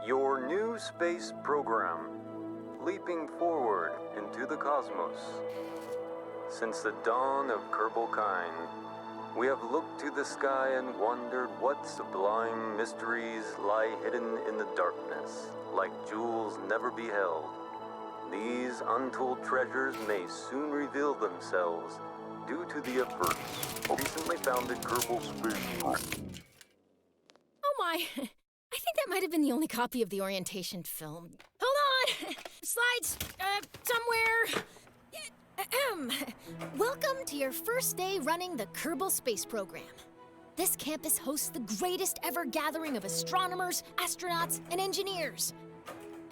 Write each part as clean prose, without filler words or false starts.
Your new space program, leaping forward into the cosmos. Since the dawn of Kerbal-Kind, we have looked to the sky and wondered what sublime mysteries lie hidden in the darkness, like jewels never beheld. These untold treasures may soon reveal themselves due to the efforts recently founded Kerbal Space. Oh my! I think that might have been the only copy of the orientation film. Hold on! Slides, somewhere. Welcome to your first day running the Kerbal Space Program. This campus hosts the greatest ever gathering of astronomers, astronauts, and engineers.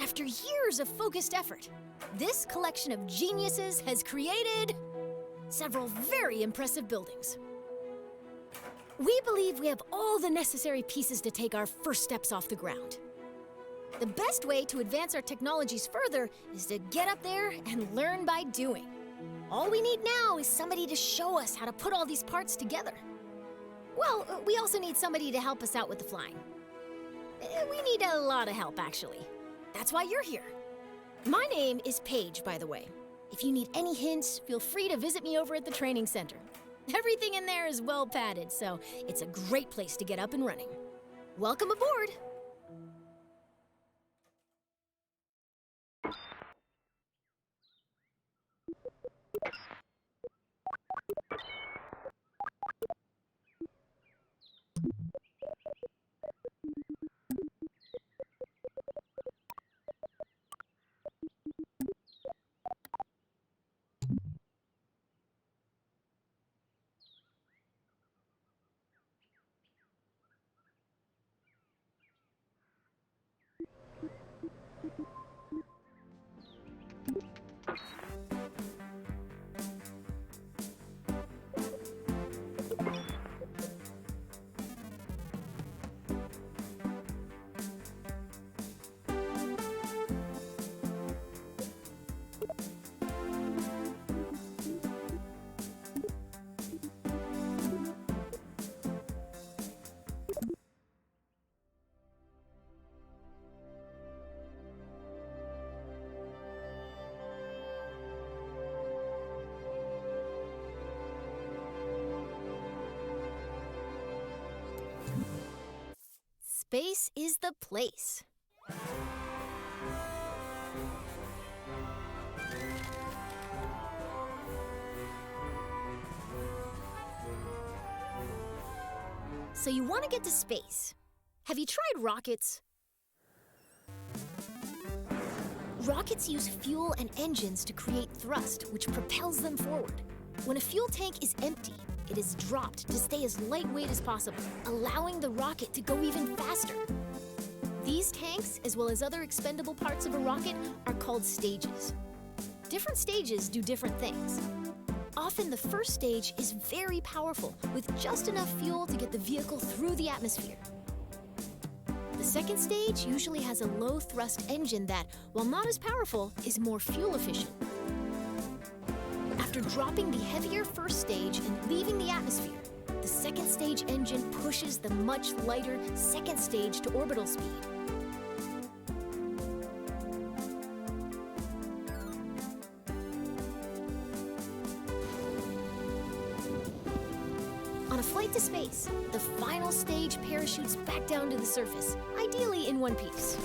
After years of focused effort, this collection of geniuses has created several very impressive buildings. We believe we have all the necessary pieces to take our first steps off the ground. The best way to advance our technologies further is to get up there and learn by doing. All we need now is somebody to show us how to put all these parts together. Well, we also need somebody to help us out with the flying. We need a lot of help, actually. That's why you're here. My name is Paige, by the way. If you need any hints, feel free to visit me over at the training center. Everything in there is well padded, so it's a great place to get up and running. Welcome aboard! Space is the place. So you want to get to space. Have you tried rockets? Rockets use fuel and engines to create thrust, which propels them forward. When a fuel tank is empty, it is dropped to stay as lightweight as possible, allowing the rocket to go even faster. These tanks, as well as other expendable parts of a rocket, are called stages. Different stages do different things. Often the first stage is very powerful, with just enough fuel to get the vehicle through the atmosphere. The second stage usually has a low-thrust engine that, while not as powerful, is more fuel efficient. After dropping the heavier first stage and leaving the atmosphere, the second stage engine pushes the much lighter second stage to orbital speed. On a flight to space, the final stage parachutes back down to the surface, ideally in one piece.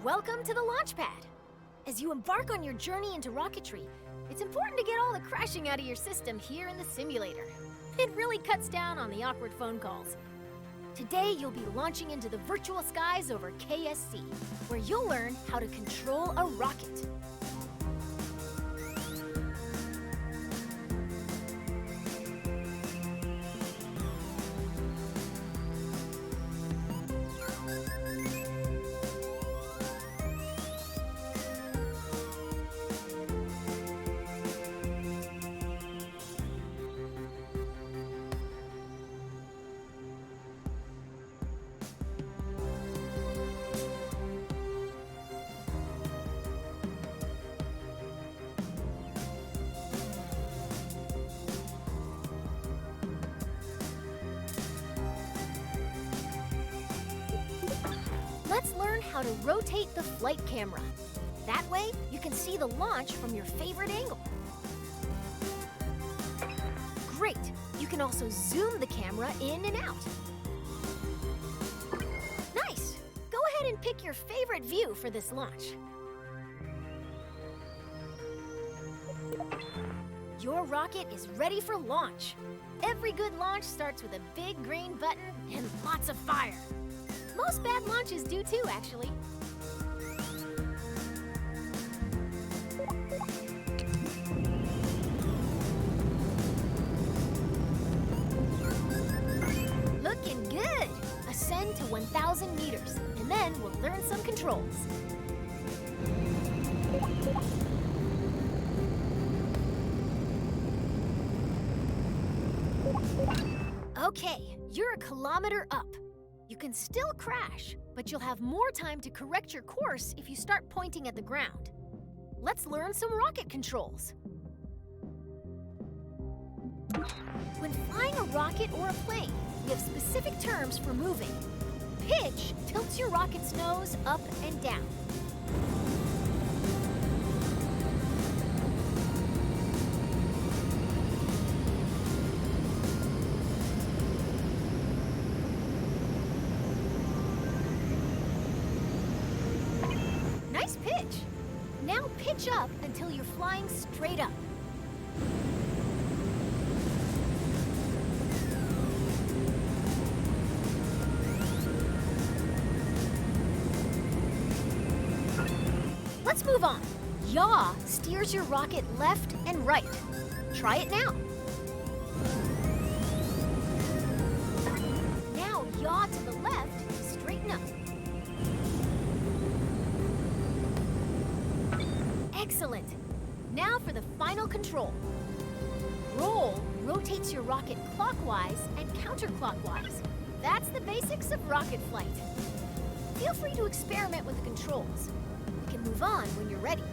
Welcome to the launch pad. As you embark on your journey into rocketry, it's important to get all the crashing out of your system here in the simulator. It really cuts down on the awkward phone calls. Today, you'll be launching into the virtual skies over KSC, where you'll learn how to control a rocket. how to rotate the flight camera. That way, you can see the launch from your favorite angle. Great! You can also zoom the camera in and out. Nice! Go ahead and pick your favorite view for this launch. Your rocket is ready for launch. Every good launch starts with a big green button and lots of fire. Most bad launches do too, actually. Looking good! Ascend to 1,000 meters, and then we'll learn some controls. Okay, you're a kilometer up. You can still crash, but you'll have more time to correct your course if you start pointing at the ground. Let's learn some rocket controls. When flying a rocket or a plane, we have specific terms for moving. Pitch tilts your rocket's nose up and down. Nice pitch. Now pitch up until you're flying straight up. Let's move on. Yaw steers your rocket left and right. Try it now. Now yaw to the left, straighten up. Excellent. Now for the final control. Roll rotates your rocket clockwise and counterclockwise. That's the basics of rocket flight. Feel free to experiment with the controls. We can move on when you're ready.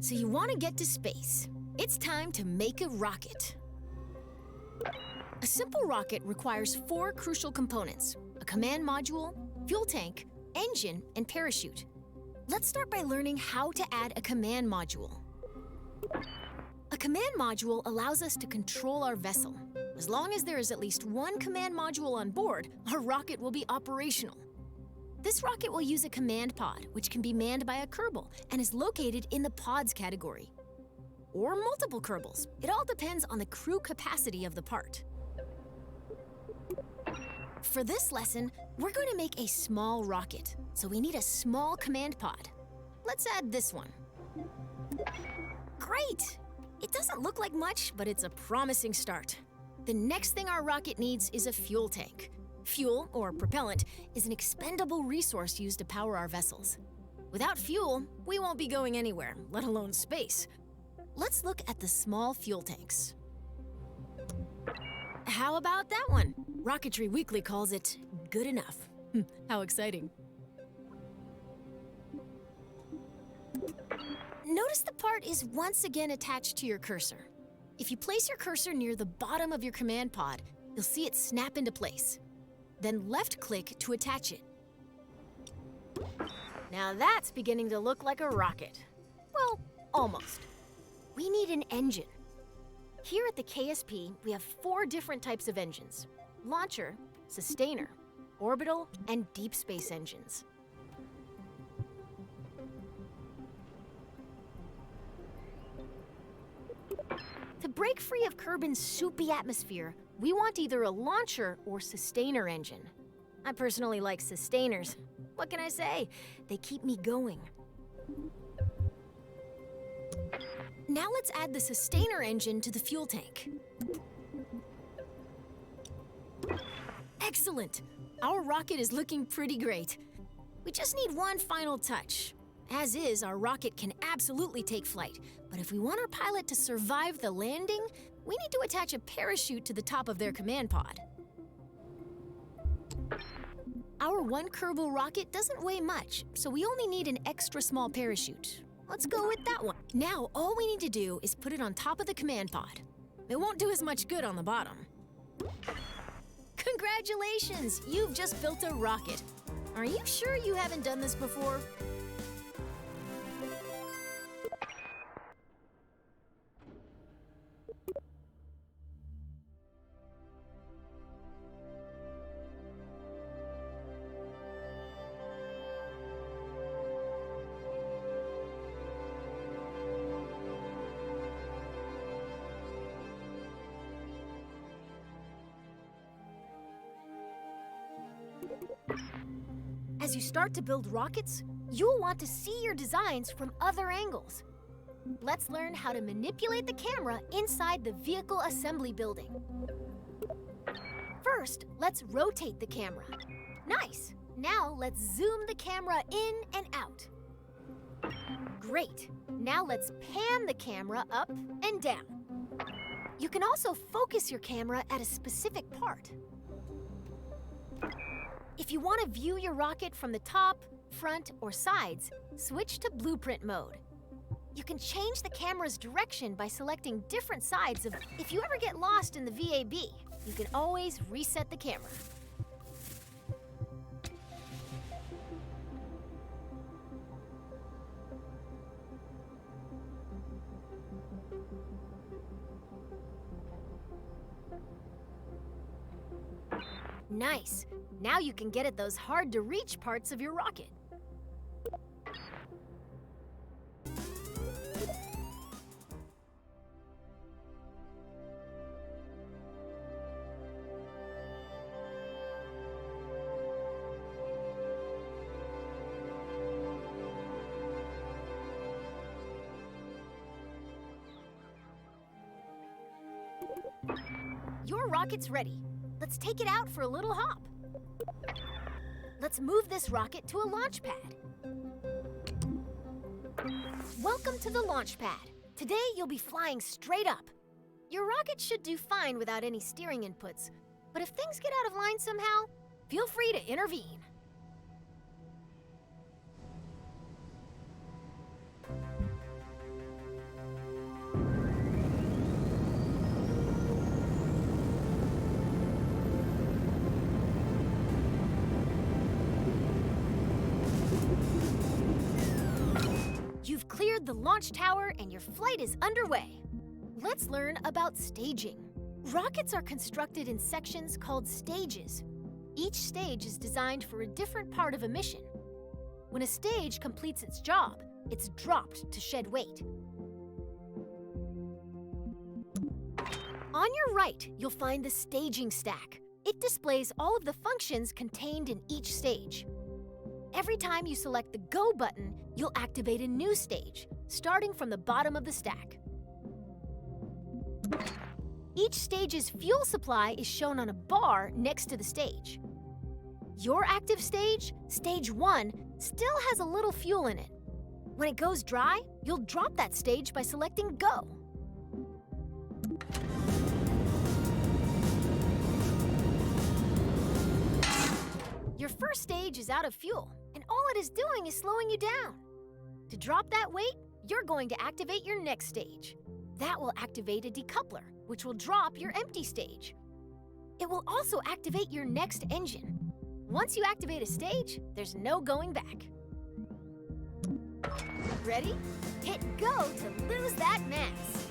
So you want to get to space. It's time to make a rocket. A simple rocket requires 4 crucial components: a command module, fuel tank, engine, and parachute. Let's start by learning how to add a command module. A command module allows us to control our vessel. As long as there is at least one command module on board, our rocket will be operational. This rocket will use a command pod, which can be manned by a Kerbal and is located in the pods category. Or multiple Kerbals. It all depends on the crew capacity of the part. For this lesson, we're going to make a small rocket, so we need a small command pod. Let's add this one. Great! It doesn't look like much, but it's a promising start. The next thing our rocket needs is a fuel tank. Fuel, or propellant, is an expendable resource used to power our vessels. Without fuel, we won't be going anywhere, let alone space. let's look at the small fuel tanks. How about that one? Rocketry Weekly calls it good enough. How exciting. Notice the part is once again attached to your cursor. If you place your cursor near the bottom of your command pod, you'll see it snap into place. Then left-click to attach it. Now that's beginning to look like a rocket. Well, almost. We need an engine. Here at the KSP, we have 4 different types of engines: launcher, sustainer, orbital, and deep space engines. To break free of Kerbin's soupy atmosphere, we want either a launcher or sustainer engine. I personally like sustainers. What can I say? They keep me going. Now let's add the sustainer engine to the fuel tank. Excellent! Our rocket is looking pretty great. We just need one final touch. As is, our rocket can absolutely take flight, but if we want our pilot to survive the landing, we need to attach a parachute to the top of their command pod. Our one Kerbal rocket doesn't weigh much, so we only need an extra small parachute. Let's go with that one. Now, all we need to do is put it on top of the command pod. It won't do as much good on the bottom. Congratulations! You've just built a rocket. Are you sure you haven't done this before? As you start to build rockets, you'll want to see your designs from other angles. Let's learn how to manipulate the camera inside the vehicle assembly building. First, let's rotate the camera. Nice! Now let's zoom the camera in and out. Great! Now let's pan the camera up and down. You can also focus your camera at a specific part. If you want to view your rocket from the top, front, or sides, switch to blueprint mode. You can change the camera's direction by selecting different sides of... If you ever get lost in the VAB, you can always reset the camera. Nice! Now you can get at those hard-to-reach parts of your rocket. Your rocket's ready. Let's take it out for a little hop. Let's move this rocket to a launch pad. Welcome to the launch pad. Today you'll be flying straight up. Your rocket should do fine without any steering inputs, but if things get out of line somehow, feel free to intervene. You've cleared the launch tower and your flight is underway. Let's learn about staging. Rockets are constructed in sections called stages. Each stage is designed for a different part of a mission. When a stage completes its job, it's dropped to shed weight. On your right, you'll find the staging stack. It displays all of the functions contained in each stage. Every time you select the Go button, you'll activate a new stage, starting from the bottom of the stack. Each stage's fuel supply is shown on a bar next to the stage. Your active stage, Stage 1, still has a little fuel in it. When it goes dry, you'll drop that stage by selecting Go. Your first stage is out of fuel, and all it is doing is slowing you down. To drop that weight, you're going to activate your next stage. That will activate a decoupler, which will drop your empty stage. It will also activate your next engine. Once you activate a stage, there's no going back. Ready? Hit Go to lose that mass.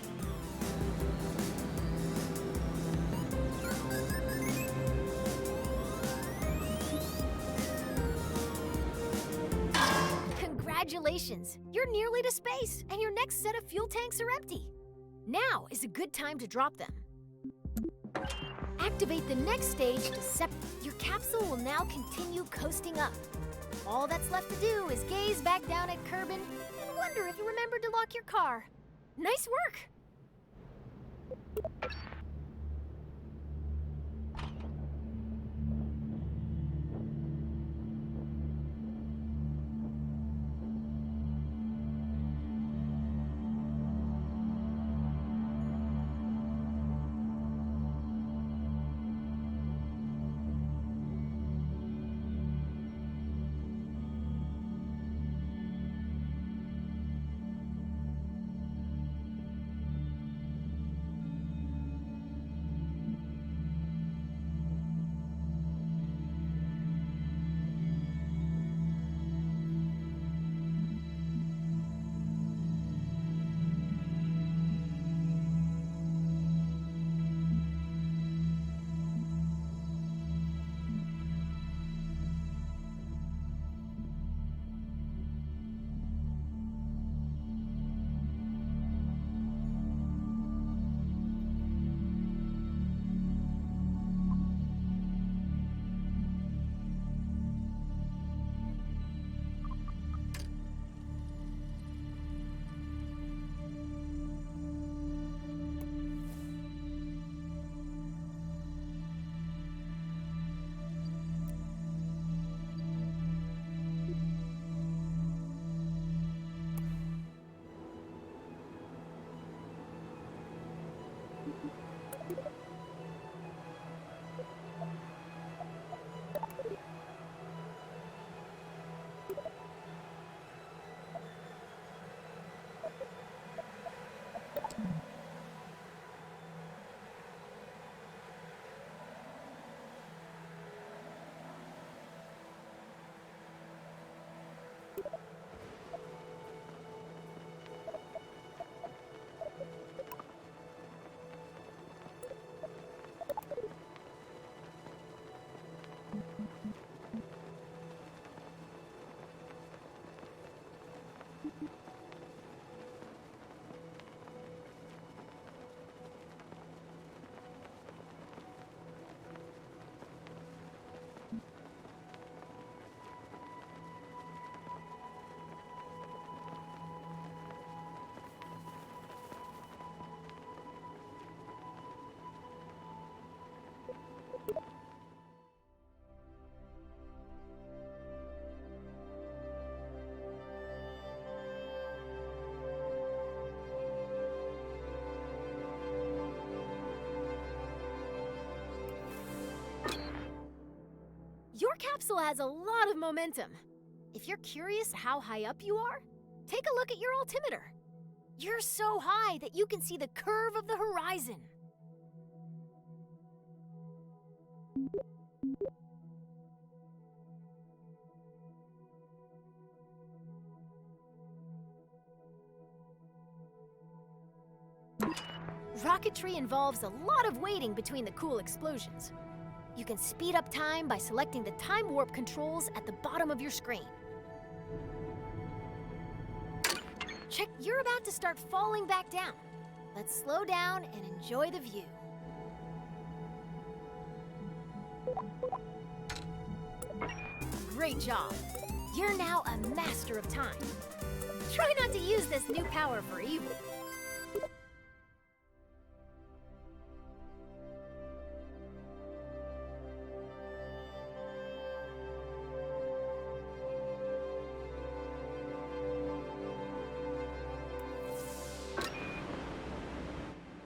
Congratulations! You're nearly to space, and your next set of fuel tanks are empty. Now is a good time to drop them. Activate the next stage to your capsule will now continue coasting up. All that's left to do is gaze back down at Kerbin and wonder if you remembered to lock your car. Nice work! Your capsule has a lot of momentum. If you're curious how high up you are, take a look at your altimeter. You're so high that you can see the curve of the horizon. Rocketry involves a lot of waiting between the cool explosions. You can speed up time by selecting the time warp controls at the bottom of your screen. Check, you're about to start falling back down. Let's slow down and enjoy the view. Great job. You're now a master of time. Try not to use this new power for evil.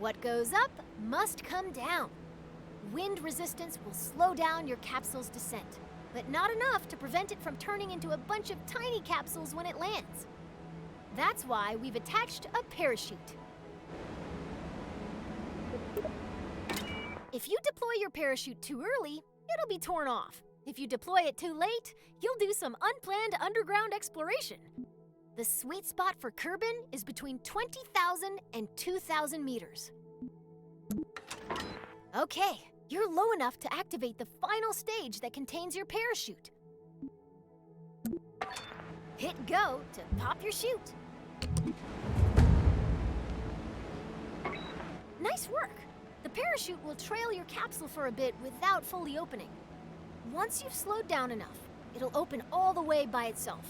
What goes up must come down. Wind resistance will slow down your capsule's descent, but not enough to prevent it from turning into a bunch of tiny capsules when it lands. That's why we've attached a parachute. If you deploy your parachute too early, it'll be torn off. If you deploy it too late, you'll do some unplanned underground exploration. The sweet spot for Kerbin is between 20,000 and 2,000 meters. Okay, you're low enough to activate the final stage that contains your parachute. Hit go to pop your chute. Nice work! The parachute will trail your capsule for a bit without fully opening. Once you've slowed down enough, it'll open all the way by itself.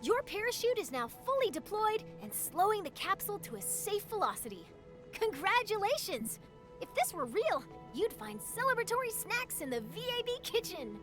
Your parachute is now fully deployed and slowing the capsule to a safe velocity. Congratulations! If this were real, you'd find celebratory snacks in the VAB kitchen.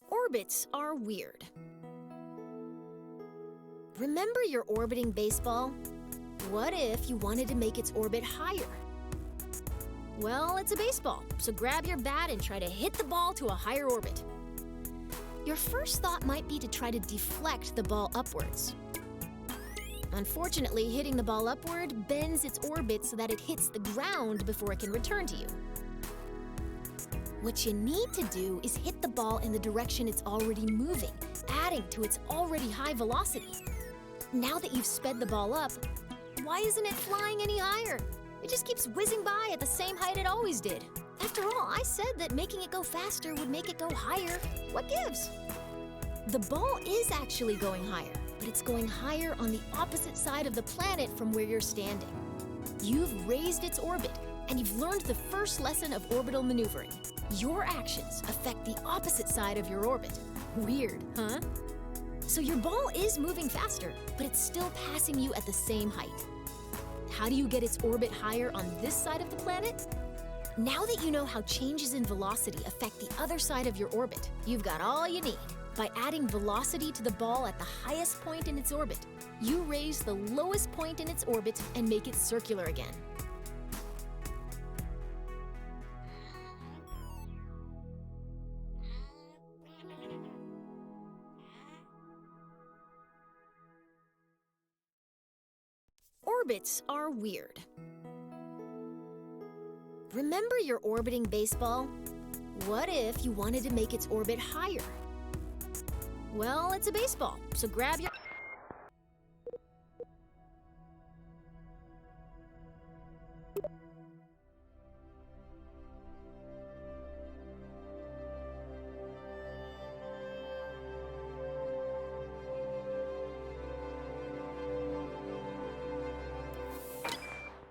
Orbits are weird. Remember your orbiting baseball? What if you wanted to make its orbit higher? Well, it's a baseball, so grab your bat and try to hit the ball to a higher orbit. Your first thought might be to try to deflect the ball upwards. Unfortunately, hitting the ball upward bends its orbit so that it hits the ground before it can return to you. What you need to do is hit the ball in the direction it's already moving, adding to its already high velocity. Now that you've sped the ball up, why isn't it flying any higher? It just keeps whizzing by at the same height it always did. After all, I said that making it go faster would make it go higher. What gives? The ball is actually going higher, but it's going higher on the opposite side of the planet from where you're standing. You've raised its orbit, and you've learned the first lesson of orbital maneuvering. Your actions affect the opposite side of your orbit. Weird, huh? So your ball is moving faster, but it's still passing you at the same height. How do you get its orbit higher on this side of the planet? Now that you know how changes in velocity affect the other side of your orbit, you've got all you need. By adding velocity to the ball at the highest point in its orbit, you raise the lowest point in its orbit and make it circular again. Orbits are weird. Remember your orbiting baseball? What if you wanted to make its orbit higher? Well, it's a baseball, so grab your...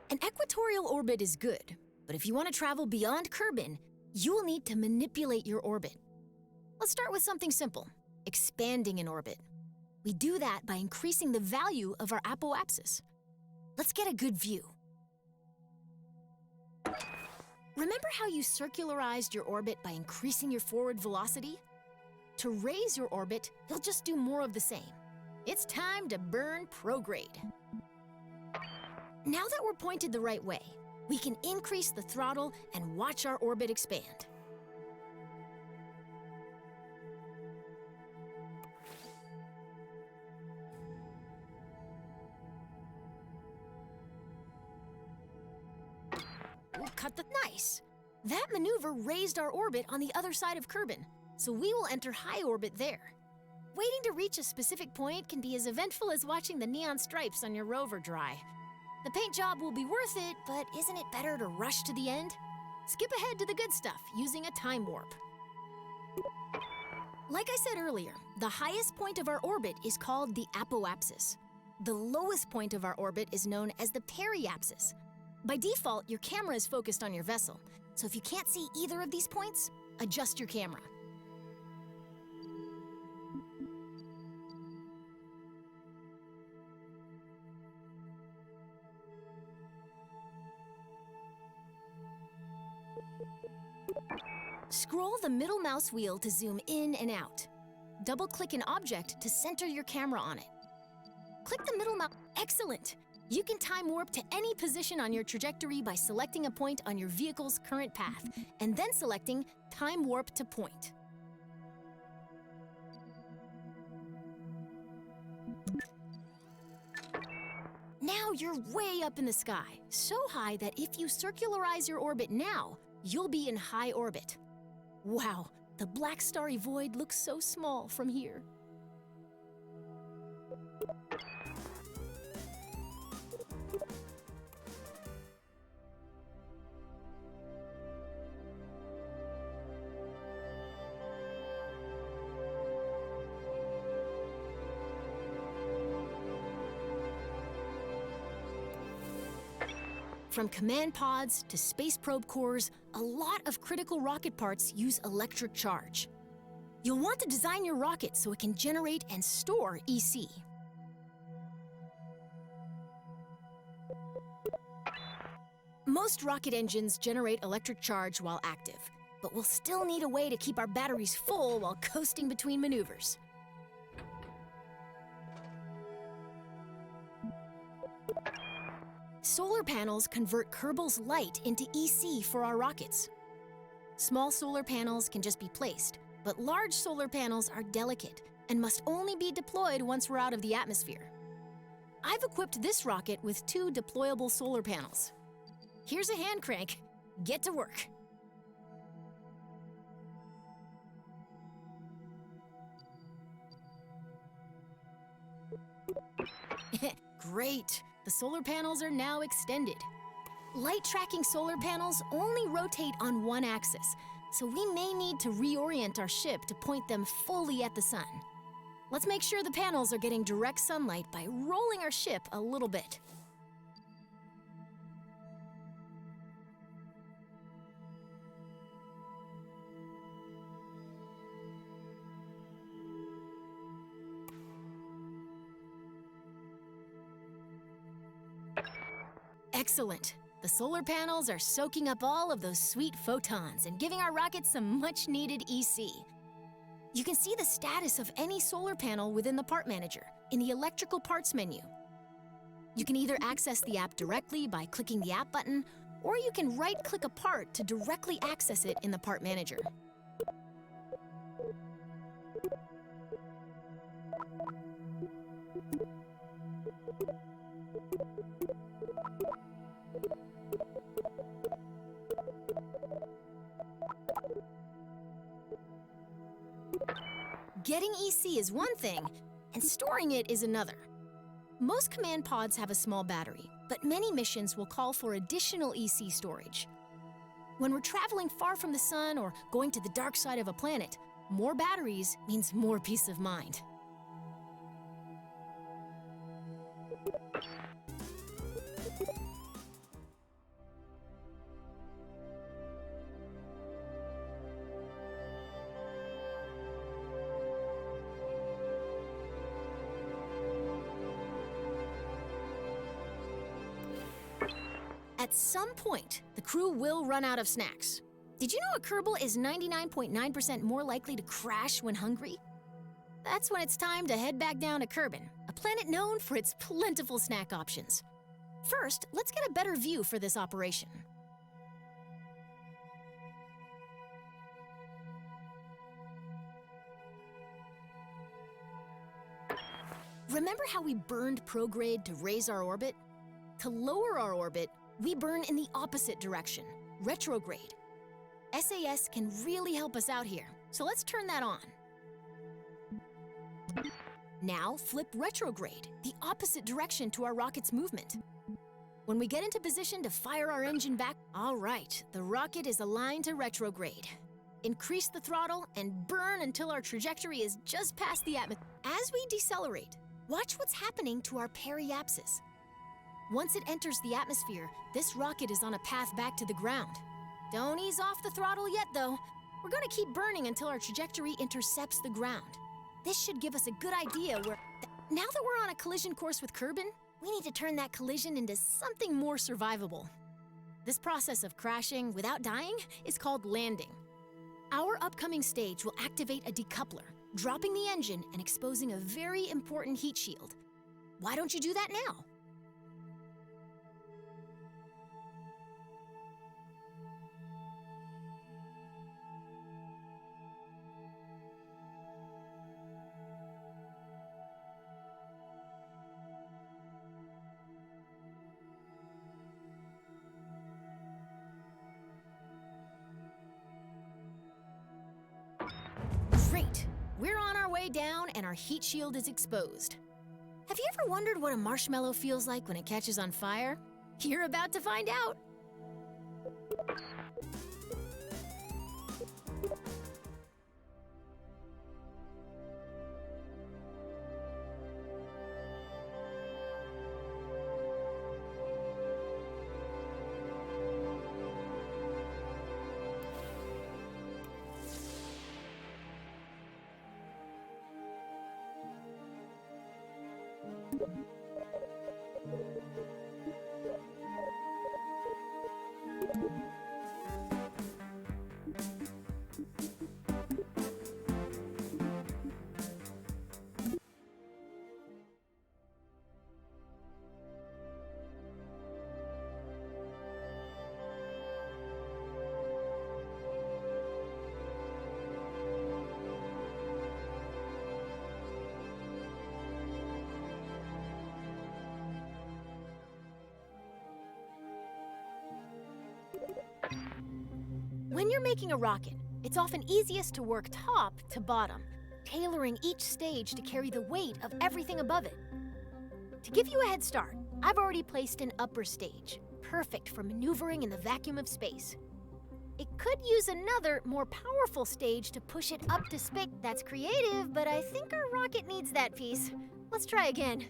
An equatorial orbit is good, but if you want to travel beyond Kerbin, you will need to manipulate your orbit. Let's start with something simple, expanding an orbit. We do that by increasing the value of our apoapsis. Let's get a good view. Remember how you circularized your orbit by increasing your forward velocity? To raise your orbit, you'll just do more of the same. It's time to burn prograde. Now that we're pointed the right way, we can increase the throttle and watch our orbit expand. Nice! That maneuver raised our orbit on the other side of Kerbin, so we will enter high orbit there. Waiting to reach a specific point can be as eventful as watching the neon stripes on your rover dry. The paint job will be worth it, but isn't it better to rush to the end? Skip ahead to the good stuff using a time warp. Like I said earlier, the highest point of our orbit is called the apoapsis. The lowest point of our orbit is known as the periapsis. By default, your camera is focused on your vessel, so if you can't see either of these points, adjust your camera. Scroll the middle mouse wheel to zoom in and out. Double-click an object to center your camera on it. Click the middle mouse. Excellent! You can time warp to any position on your trajectory by selecting a point on your vehicle's current path, and then selecting Time Warp to Point. Now you're way up in the sky, so high that if you circularize your orbit now, you'll be in high orbit. Wow, the black starry void looks so small from here. From command pods to space probe cores, a lot of critical rocket parts use electric charge. You'll want to design your rocket so it can generate and store EC. Most rocket engines generate electric charge while active, but we'll still need a way to keep our batteries full while coasting between maneuvers. Solar panels convert Kerbal's light into EC for our rockets. Small solar panels can just be placed, but large solar panels are delicate and must only be deployed once we're out of the atmosphere. I've equipped this rocket with 2 deployable solar panels. Here's a hand crank. Get to work. Great! The solar panels are now extended. Light-tracking solar panels only rotate on one axis, so we may need to reorient our ship to point them fully at the sun. Let's make sure the panels are getting direct sunlight by rolling our ship a little bit. Excellent. The solar panels are soaking up all of those sweet photons and giving our rocket some much-needed EC. You can see the status of any solar panel within the Part Manager in the Electrical Parts menu. You can either access the app directly by clicking the app button, or you can right-click a part to directly access it in the Part Manager. Getting EC is one thing, and storing it is another. Most command pods have a small battery, but many missions will call for additional EC storage. When we're traveling far from the sun or going to the dark side of a planet, more batteries means more peace of mind. At some point, the crew will run out of snacks. Did you know a Kerbal is 99.9% more likely to crash when hungry? That's when it's time to head back down to Kerbin, a planet known for its plentiful snack options. First, let's get a better view for this operation. Remember how we burned prograde to raise our orbit? To lower our orbit, we burn in the opposite direction, retrograde. SAS can really help us out here, so let's turn that on. Now flip retrograde, the opposite direction to our rocket's movement. When we get into position to fire our engine back, all right, the rocket is aligned to retrograde. Increase the throttle and burn until our trajectory is just past the atmosphere. As we decelerate, watch what's happening to our periapsis. Once it enters the atmosphere, this rocket is on a path back to the ground. Don't ease off the throttle yet, though. We're gonna keep burning until our trajectory intercepts the ground. This should give us a good idea where... Now that we're on a collision course with Kerbin, we need to turn that collision into something more survivable. This process of crashing without dying is called landing. Our upcoming stage will activate a decoupler, dropping the engine and exposing a very important heat shield. Why don't you do that now? Great! We're on our way down and our heat shield is exposed. Have you ever wondered what a marshmallow feels like when it catches on fire? You're about to find out! When you're making a rocket, it's often easiest to work top to bottom, tailoring each stage to carry the weight of everything above it. To give you a head start, I've already placed an upper stage, perfect for maneuvering in the vacuum of space. It could use another, more powerful stage to push it up to space. That's creative, but I think our rocket needs that piece. Let's try again.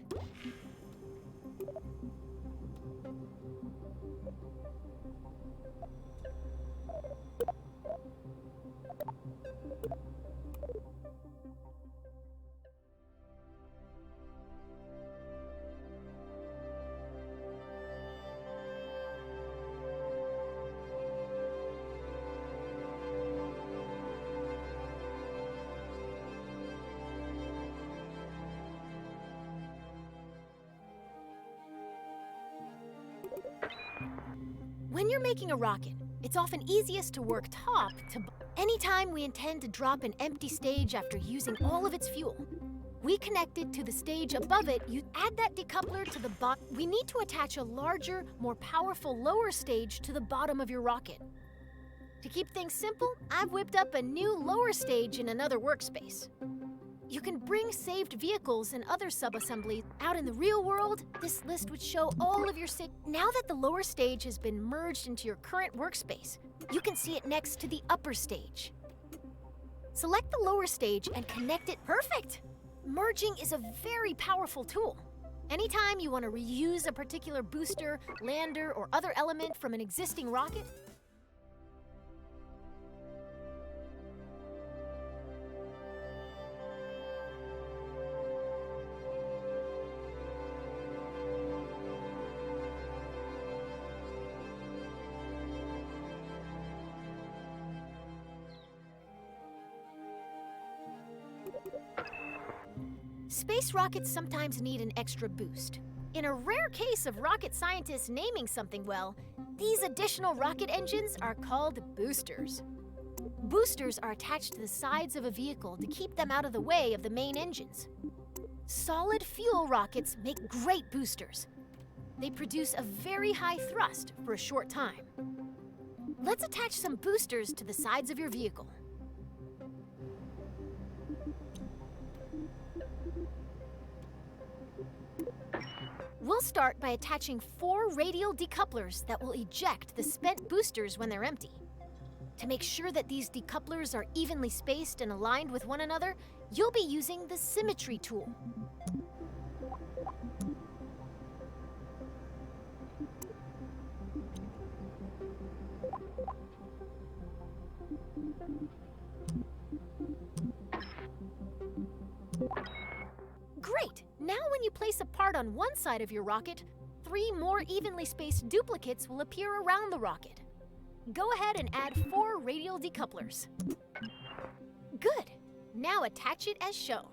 When you're making a rocket, it's often easiest to work top to anytime we intend to drop an empty stage after using all of its fuel. We connect it to the stage above it, you add that decoupler to the bottom. We need to attach a larger, more powerful lower stage to the bottom of your rocket. To keep things simple, I've whipped up a new lower stage in another workspace. You can bring saved vehicles and other sub-assemblies out in the real world. This list would show all of your Now that the lower stage has been merged into your current workspace, you can see it next to the upper stage. Select the lower stage and connect it. Perfect! Merging is a very powerful tool. Anytime you want to reuse a particular booster, lander, or other element from an existing rocket, space rockets sometimes need an extra boost. In a rare case of rocket scientists naming something well, these additional rocket engines are called boosters. Boosters are attached to the sides of a vehicle to keep them out of the way of the main engines. Solid fuel rockets make great boosters. They produce a very high thrust for a short time. Let's attach some boosters to the sides of your vehicle. We'll start by attaching 4 radial decouplers that will eject the spent boosters when they're empty. To make sure that these decouplers are evenly spaced and aligned with one another, you'll be using the symmetry tool. Great! Now when you place a part on one side of your rocket, 3 more evenly spaced duplicates will appear around the rocket. Go ahead and add 4 radial decouplers. Good! Now attach it as shown.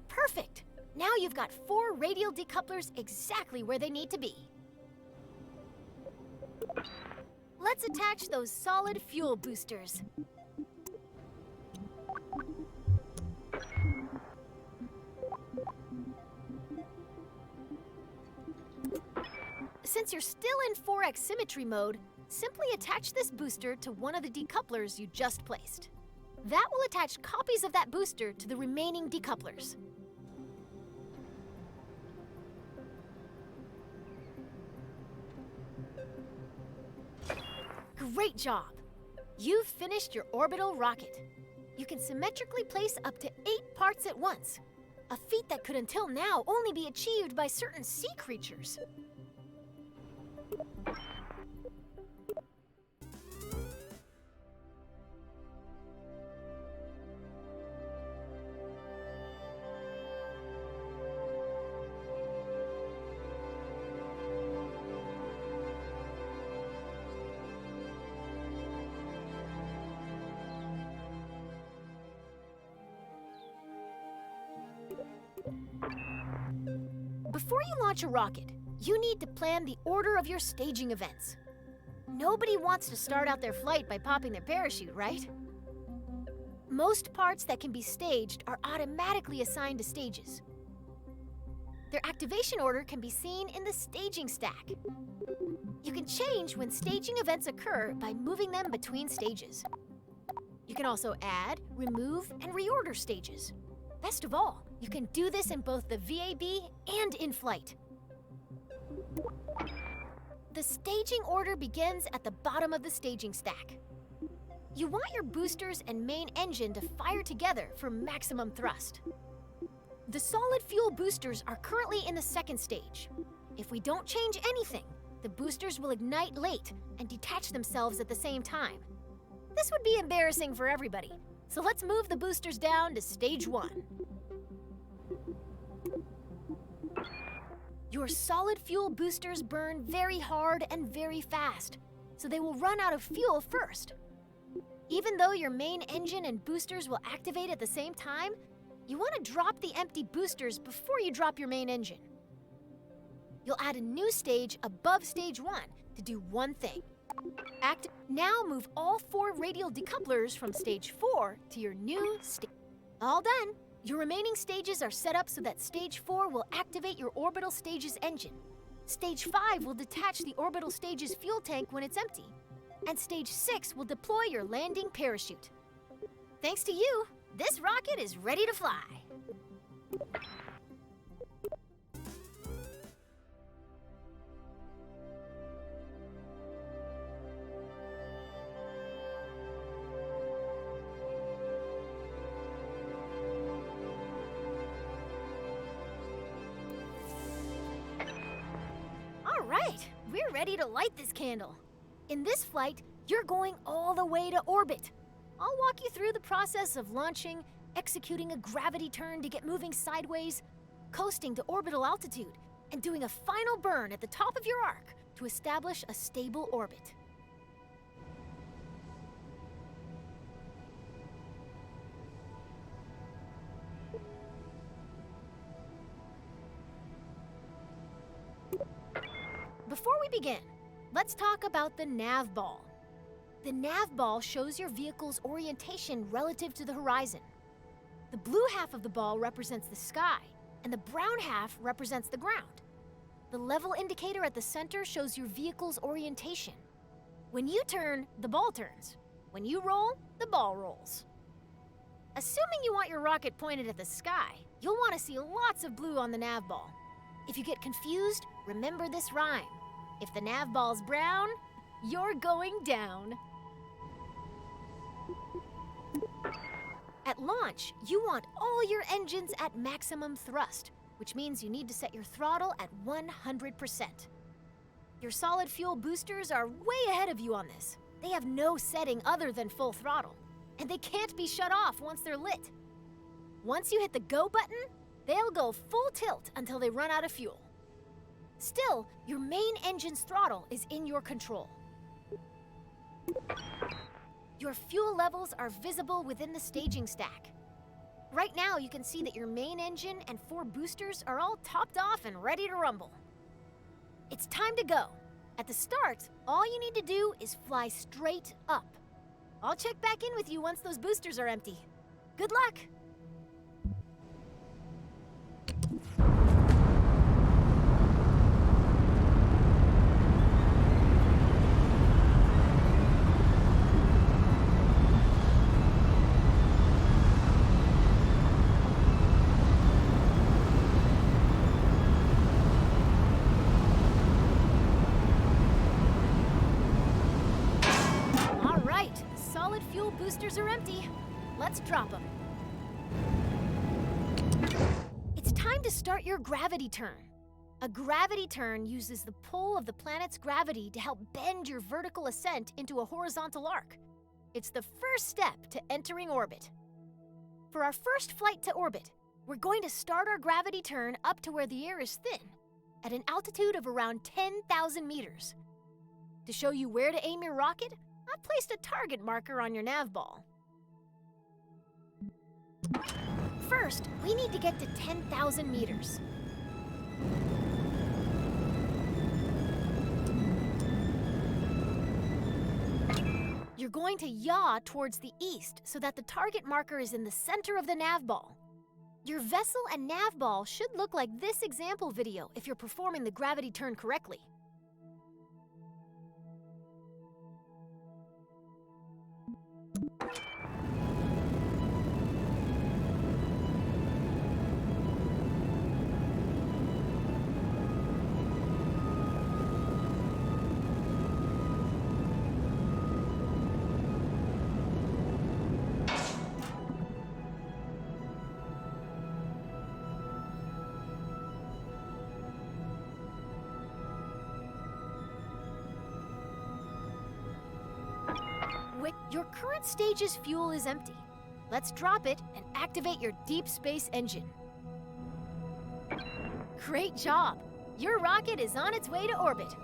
Perfect! Now you've got 4 radial decouplers exactly where they need to be. Let's attach those solid fuel boosters. Since you're still in 4x symmetry mode, simply attach this booster to one of the decouplers you just placed. That will attach copies of that booster to the remaining decouplers. Great job! You've finished your orbital rocket. You can symmetrically place up to 8 parts at once, a feat that could until now only be achieved by certain sea creatures. Before you launch a rocket, you need to plan the order of your staging events. Nobody wants to start out their flight by popping their parachute, right? Most parts that can be staged are automatically assigned to stages. Their activation order can be seen in the staging stack. You can change when staging events occur by moving them between stages. You can also add, remove, and reorder stages. Best of all, you can do this in both the VAB and in flight. The staging order begins at the bottom of the staging stack. You want your boosters and main engine to fire together for maximum thrust. The solid fuel boosters are currently in the second stage. If we don't change anything, the boosters will ignite late and detach themselves at the same time. This would be embarrassing for everybody, so let's move the boosters down to stage 1. Your solid fuel boosters burn very hard and very fast, so they will run out of fuel first. Even though your main engine and boosters will activate at the same time, you want to drop the empty boosters before you drop your main engine. You'll add a new stage above stage 1 to do one thing. Now move all 4 radial decouplers from stage 4 to your new stage. All done. Your remaining stages are set up so that stage 4 will activate your orbital stage's engine. Stage 5 will detach the orbital stage's fuel tank when it's empty. And stage 6 will deploy your landing parachute. Thanks to you, this rocket is ready to fly. All right, we're ready to light this candle. In this flight, you're going all the way to orbit. I'll walk you through the process of launching, executing a gravity turn to get moving sideways, coasting to orbital altitude, and doing a final burn at the top of your arc to establish a stable orbit. Before we begin, let's talk about the nav ball. The nav ball shows your vehicle's orientation relative to the horizon. The blue half of the ball represents the sky, and the brown half represents the ground. The level indicator at the center shows your vehicle's orientation. When you turn, the ball turns. When you roll, the ball rolls. Assuming you want your rocket pointed at the sky, you'll want to see lots of blue on the nav ball. If you get confused, remember this rhyme. If the nav ball's brown, you're going down. At launch, you want all your engines at maximum thrust, which means you need to set your throttle at 100%. Your solid fuel boosters are way ahead of you on this. They have no setting other than full throttle, and they can't be shut off once they're lit. Once you hit the go button, they'll go full tilt until they run out of fuel. Still, your main engine's throttle is in your control. Your fuel levels are visible within the staging stack. Right now, you can see that your main engine and 4 boosters are all topped off and ready to rumble. It's time to go. At the start, all you need to do is fly straight up. I'll check back in with you once those boosters are empty. Good luck! Boosters are empty. Let's drop them. It's time to start your gravity turn. A gravity turn uses the pull of the planet's gravity to help bend your vertical ascent into a horizontal arc. It's the first step to entering orbit. For our first flight to orbit, we're going to start our gravity turn up to where the air is thin, at an altitude of around 10,000 meters. To show you where to aim your rocket, I've placed a target marker on your nav ball. First, we need to get to 10,000 meters. You're going to yaw towards the east so that the target marker is in the center of the nav ball. Your vessel and nav ball should look like this example video if you're performing the gravity turn correctly. Your current stage's fuel is empty. Let's drop it and activate your deep space engine. Great job! Your rocket is on its way to orbit.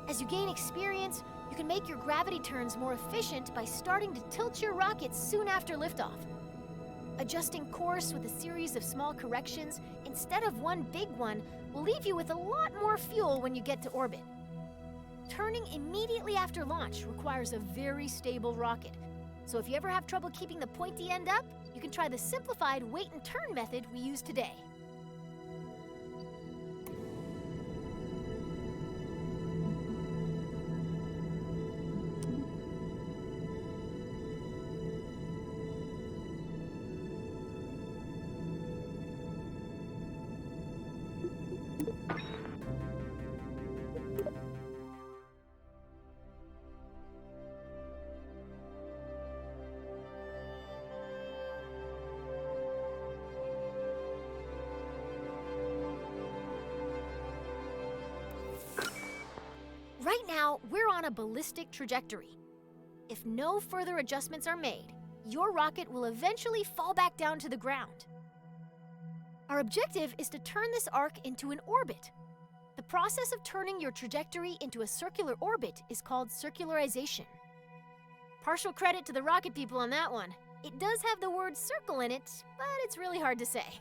As you gain experience, you can make your gravity turns more efficient by starting to tilt your rocket soon after liftoff. Adjusting course with a series of small corrections instead of one big one will leave you with a lot more fuel when you get to orbit. Turning immediately after launch requires a very stable rocket. So if you ever have trouble keeping the pointy end up, you can try the simplified wait and turn method we use today. Right now, we're on a ballistic trajectory. If no further adjustments are made, your rocket will eventually fall back down to the ground. Our objective is to turn this arc into an orbit. The process of turning your trajectory into a circular orbit is called circularization. Partial credit to the rocket people on that one. It does have the word circle in it, but it's really hard to say.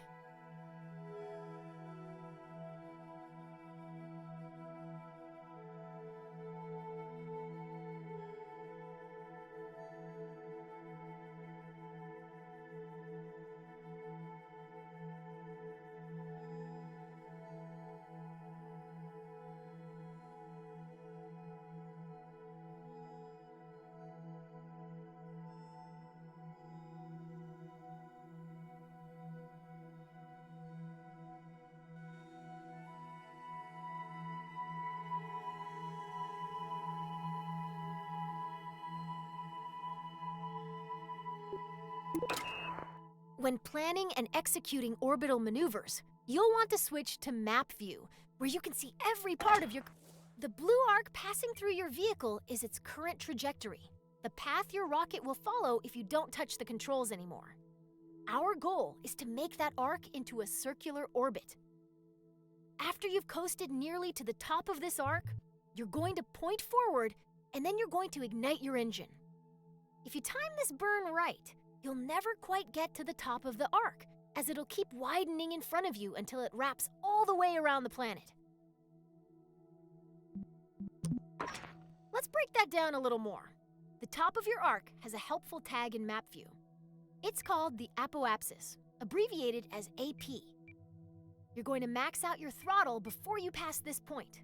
When planning and executing orbital maneuvers, you'll want to switch to map view, where you can see every part of your... The blue arc passing through your vehicle is its current trajectory, the path your rocket will follow if you don't touch the controls anymore. Our goal is to make that arc into a circular orbit. After you've coasted nearly to the top of this arc, you're going to point forward, and then you're going to ignite your engine. If you time this burn right, you'll never quite get to the top of the arc, as it'll keep widening in front of you until it wraps all the way around the planet. Let's break that down a little more. The top of your arc has a helpful tag in map view. It's called the apoapsis, abbreviated as AP. You're going to max out your throttle before you pass this point.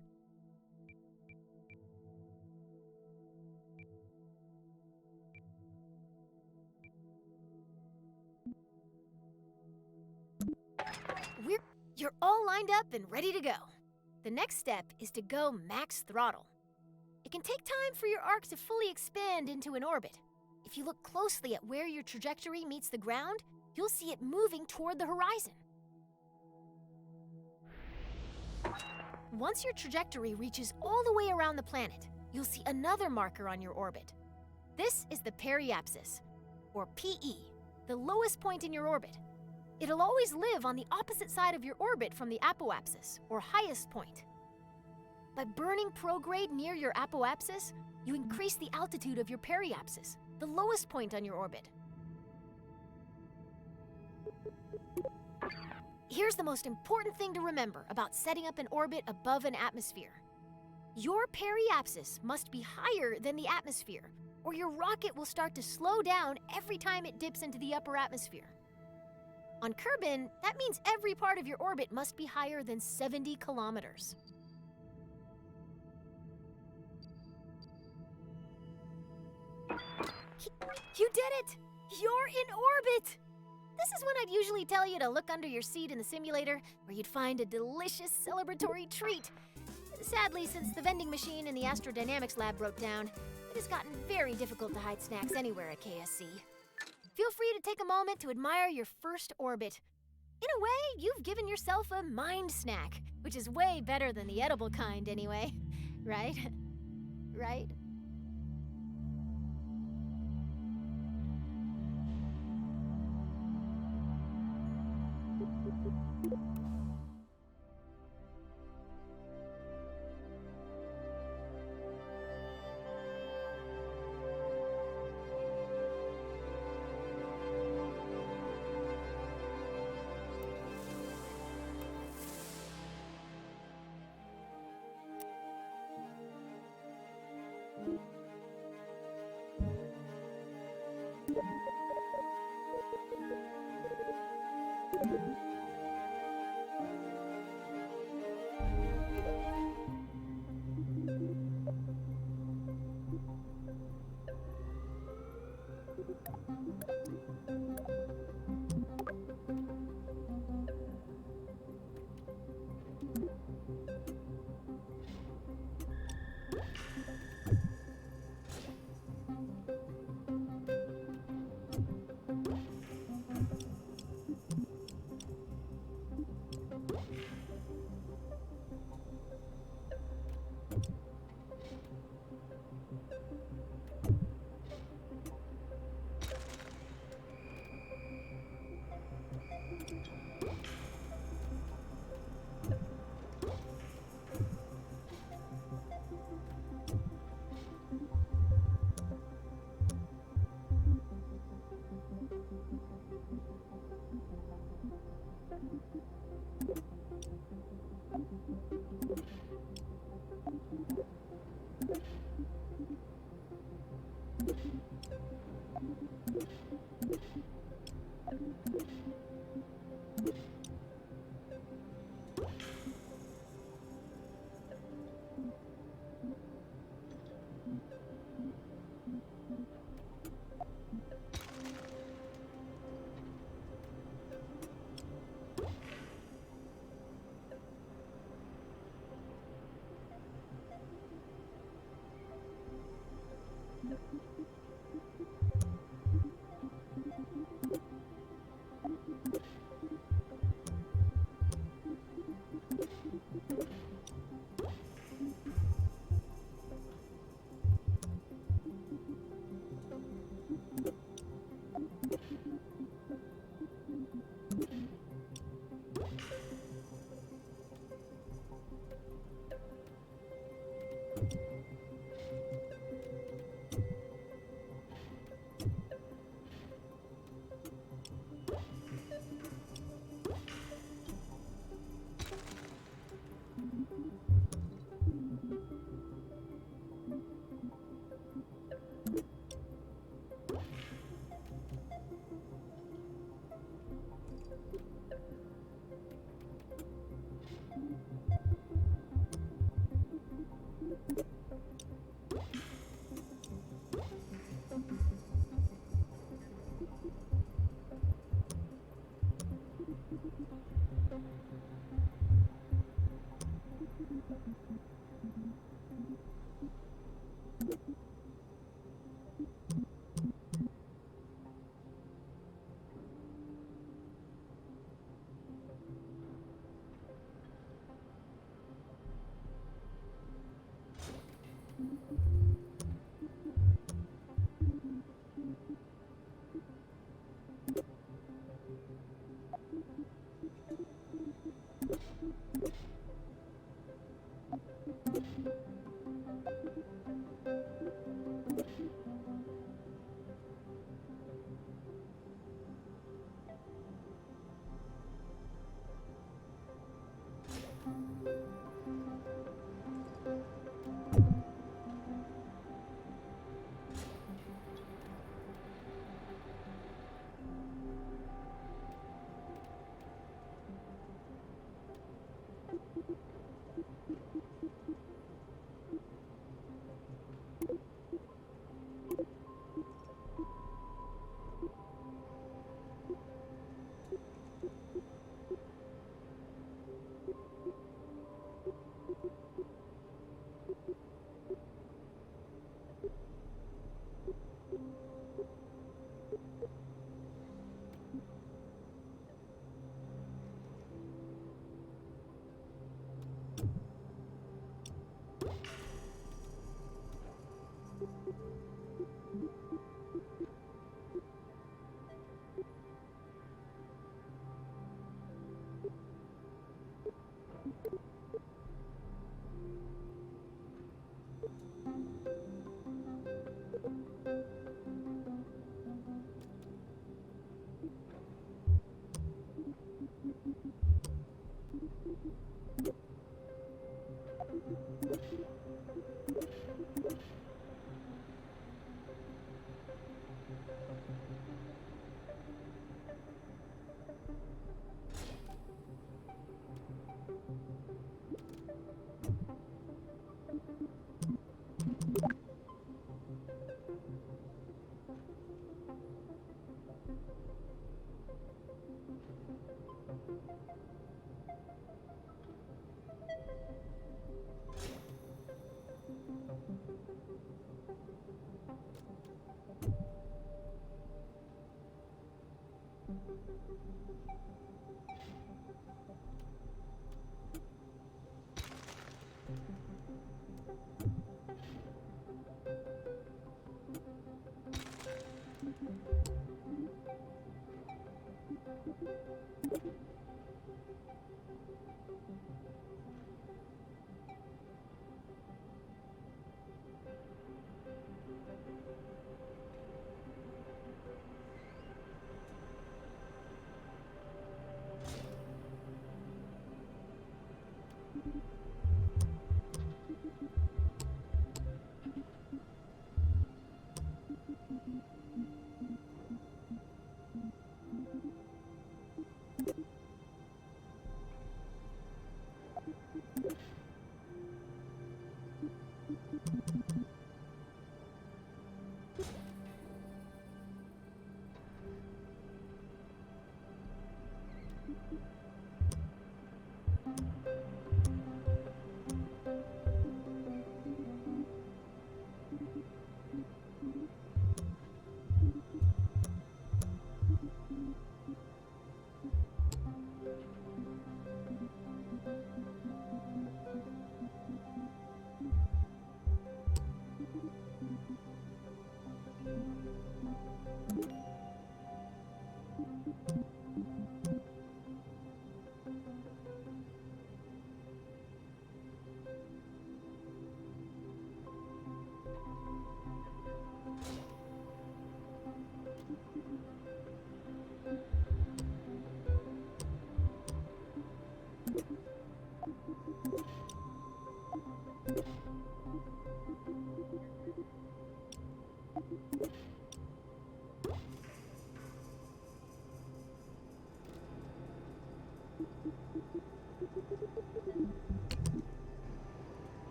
You're all lined up and ready to go. The next step is to go max throttle. It can take time for your arc to fully expand into an orbit. If you look closely at where your trajectory meets the ground, you'll see it moving toward the horizon. Once your trajectory reaches all the way around the planet, you'll see another marker on your orbit. This is the periapsis, or PE, the lowest point in your orbit. It'll always live on the opposite side of your orbit from the apoapsis, or highest point. By burning prograde near your apoapsis, you increase the altitude of your periapsis, the lowest point on your orbit. Here's the most important thing to remember about setting up an orbit above an atmosphere. Your periapsis must be higher than the atmosphere, or your rocket will start to slow down every time it dips into the upper atmosphere. On Kerbin, that means every part of your orbit must be higher than 70 kilometers. You did it! You're in orbit! This is when I'd usually tell you to look under your seat in the simulator, where you'd find a delicious celebratory treat. Sadly, since the vending machine in the astrodynamics lab broke down, it has gotten very difficult to hide snacks anywhere at KSC. Feel free to take a moment to admire your first orbit. In a way, you've given yourself a mind snack, which is way better than the edible kind anyway. Right? Right?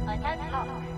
Attack locked.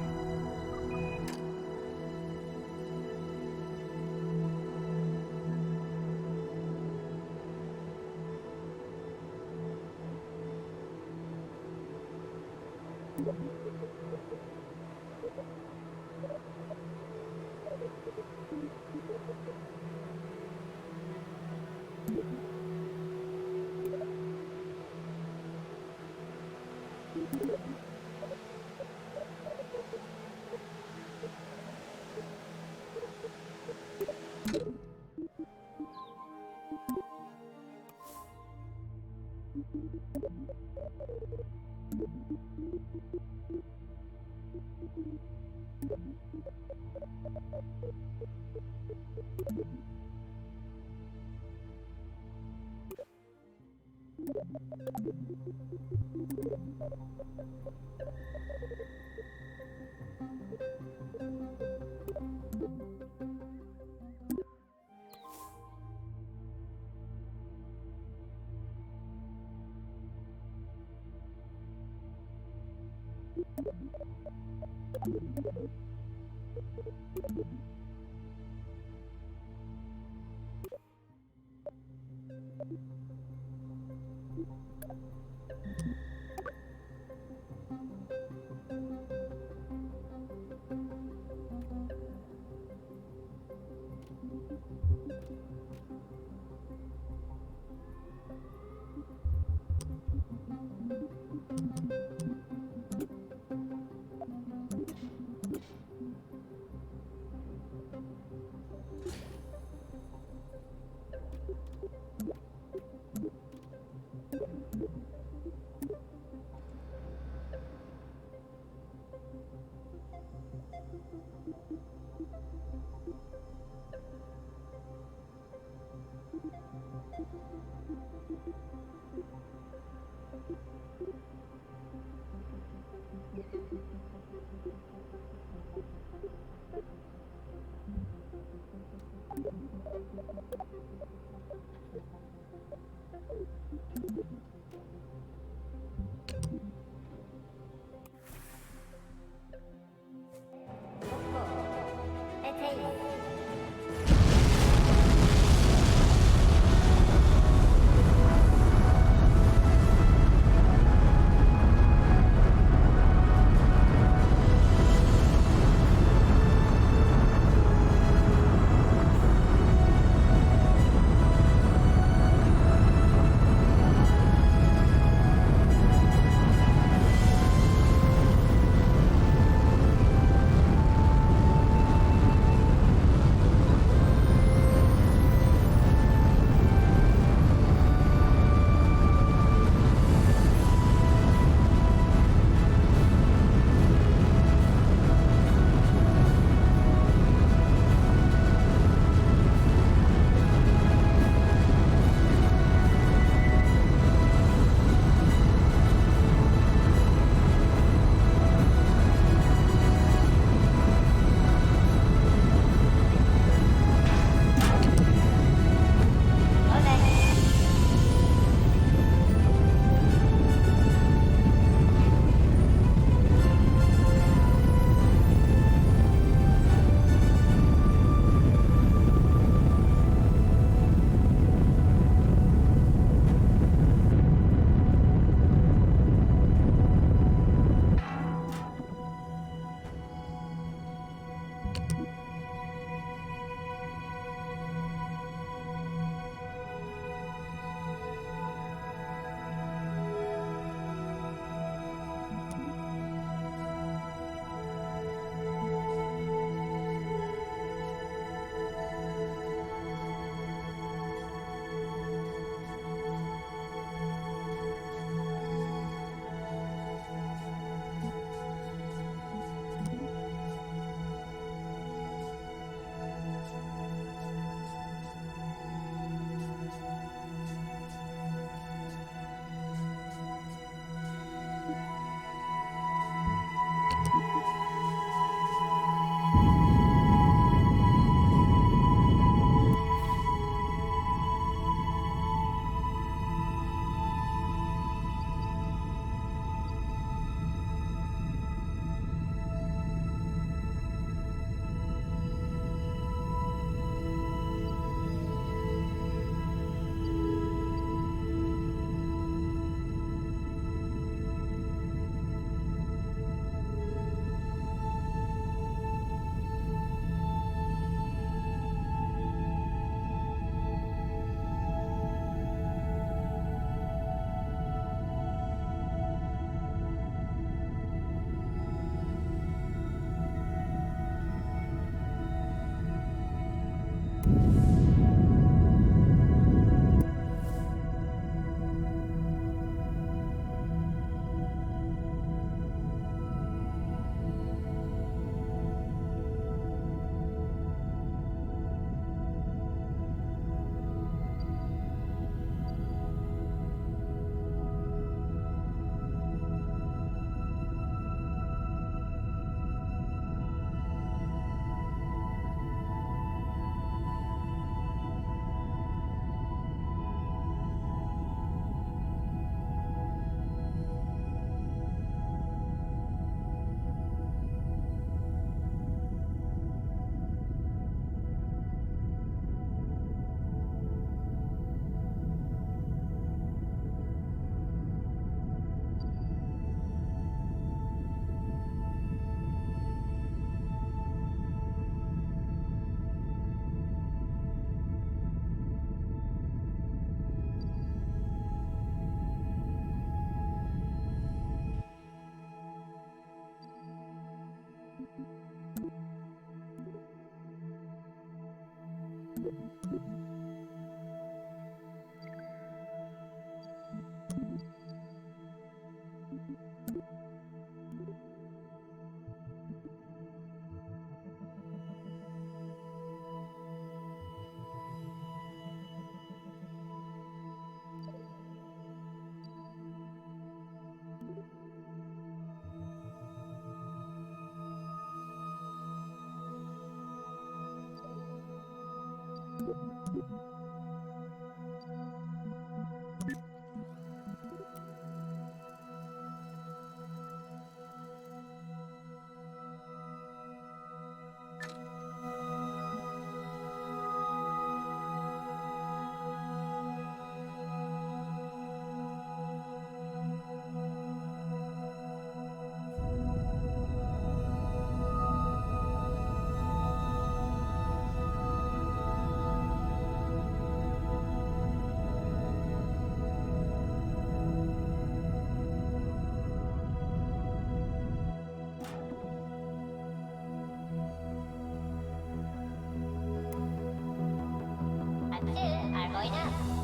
맛을 알고이나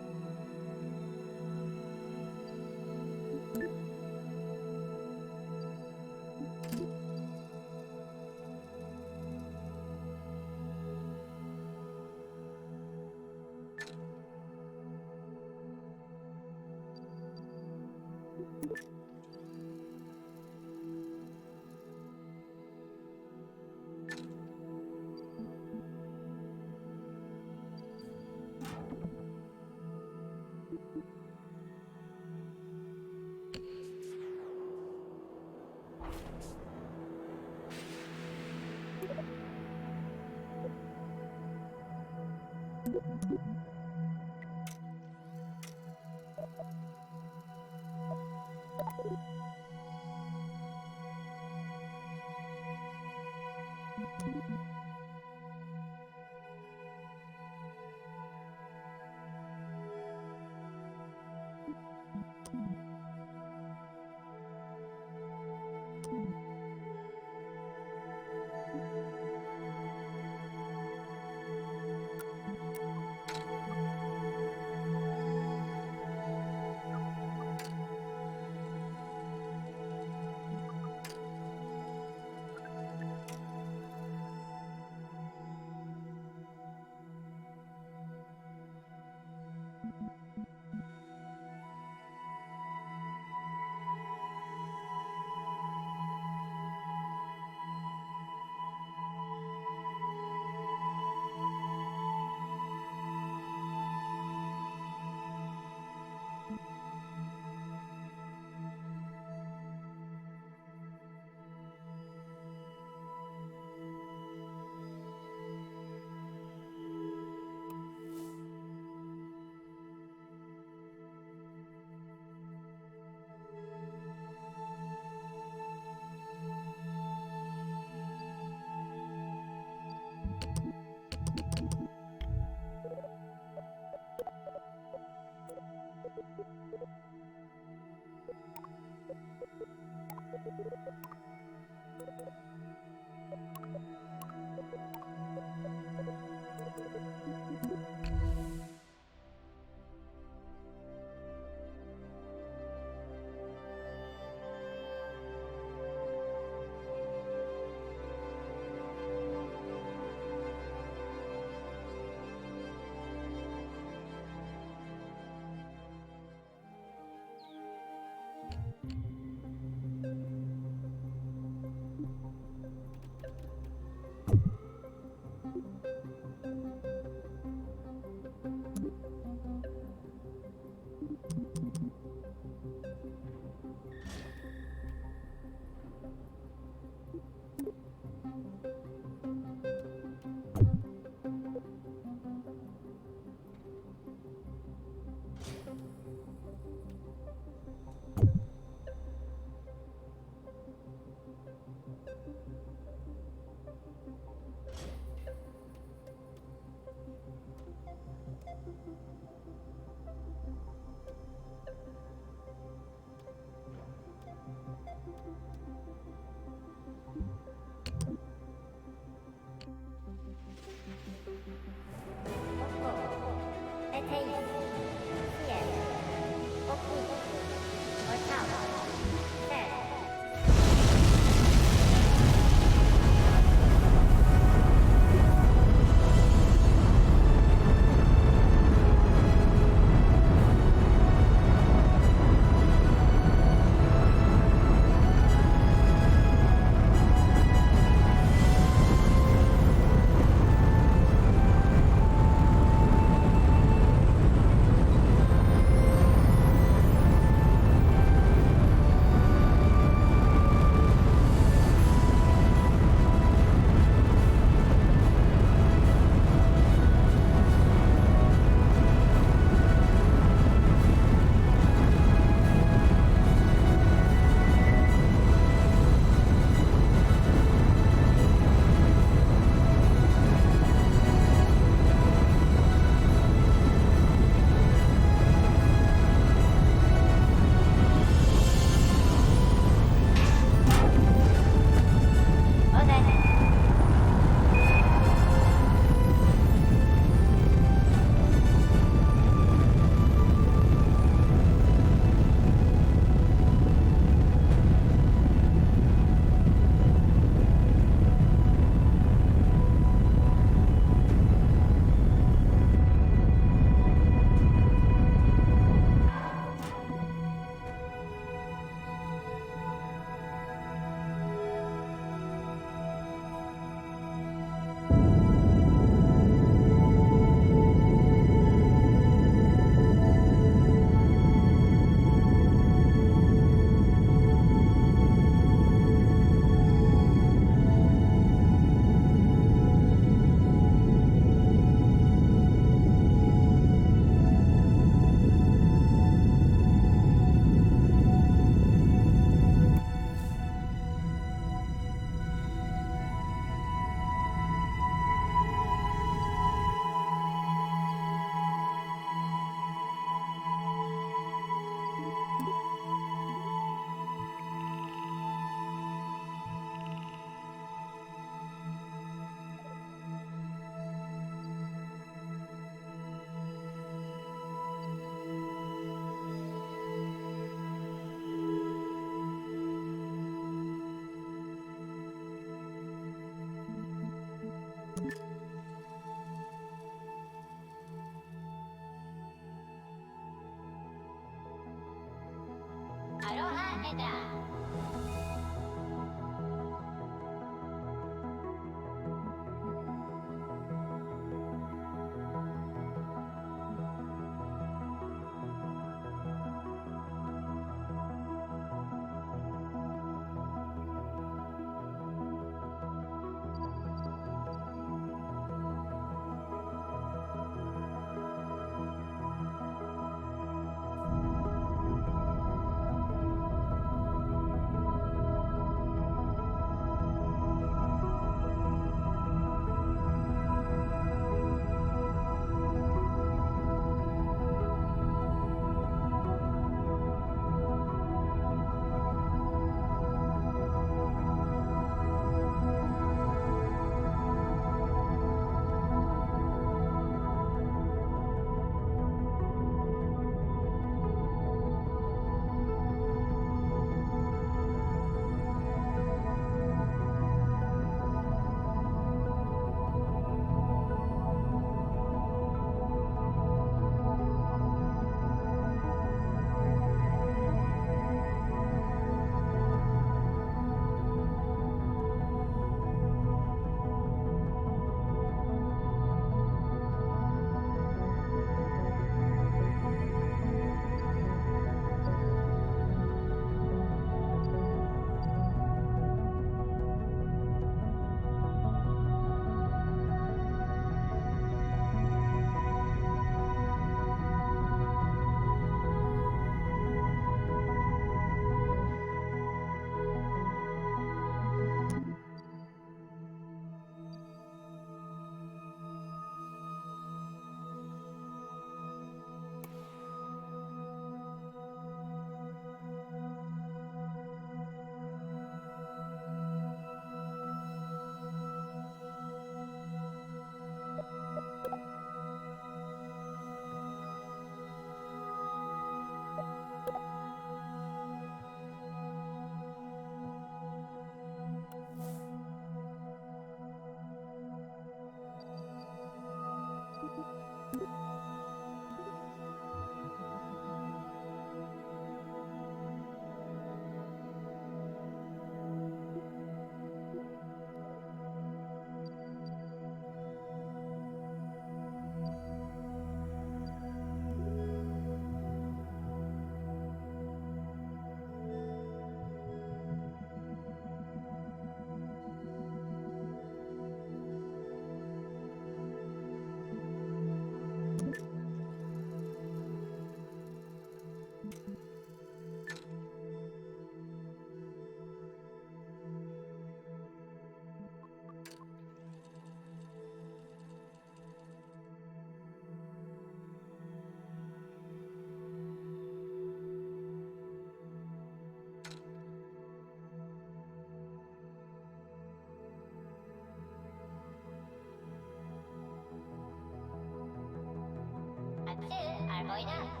going up.